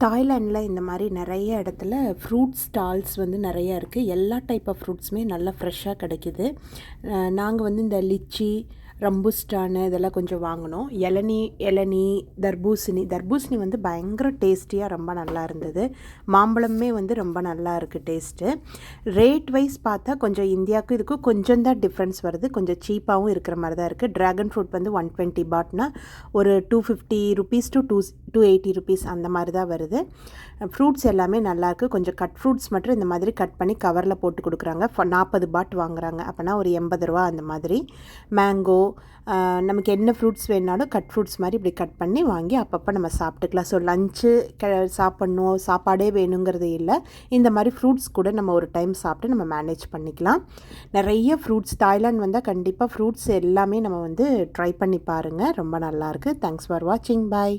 தாய்லாண்டில் இந்த மாதிரி நிறைய இடத்துல ஃப்ரூட் ஸ்டால்ஸ் வந்து நிறைய இருக்குது. எல்லா டைப் ஆஃப் ஃப்ரூட்ஸுமே நல்லா ஃப்ரெஷ்ஷாக கிடைக்கிது. நாங்கள் வந்து இந்த லிச்சி, ரம்புஸ்டானு இதெல்லாம் கொஞ்சம் வாங்கினோம். இளநீ, தர்பூசணி வந்து பயங்கர டேஸ்டியாக ரொம்ப நல்லா இருந்தது. மாம்பழமே வந்து ரொம்ப நல்லா இருக்குது டேஸ்ட்டு. ரேட் வைஸ் பார்த்தா கொஞ்சம் இந்தியாவுக்கும் இதுக்கும் கொஞ்சம் தான் டிஃப்ரென்ஸ் வருது. கொஞ்சம் சீப்பாகவும் இருக்கிற மாதிரி தான் இருக்குது. ட்ராகன் ஃப்ரூட் வந்து 120 பாட்னா ஒரு 250 rupees to 280 rupees அந்த மாதிரி தான் வருது. ஃப்ரூட்ஸ் எல்லாமே நல்லாயிருக்கு. கொஞ்சம் கட் ஃப்ரூட்ஸ் மட்டும் இந்த மாதிரி கட் பண்ணி கவரில் போட்டு கொடுக்குறாங்க. 40 பாட் வாங்குறாங்க. அப்போனா ஒரு 80 ரூபா அந்த மாதிரி. மேங்கோ, நமக்கு என்ன ஃப்ரூட்ஸ் வேணாலும் கட் ஃப்ரூட்ஸ் மாதிரி இப்படி கட் பண்ணி வாங்கி அப்பப்போ நம்ம சாப்பிட்டுக்கலாம். ஸோ லஞ்சு சாப்பிட்ணும், சாப்பாடே வேணுங்கிறது இல்லை. இந்த மாதிரி ஃப்ரூட்ஸ் கூட நம்ம ஒரு டைம் சாப்பிட்டு நம்ம மேனேஜ் பண்ணிக்கலாம். நிறைய ஃப்ரூட்ஸ் தாய்லாந்து வந்தால் கண்டிப்பாக ஃப்ரூட்ஸ் எல்லாமே நம்ம வந்து ட்ரை பண்ணி பாருங்கள். ரொம்ப நல்லாயிருக்கு. தேங்க்ஸ் ஃபார் வாட்சிங். பாய்.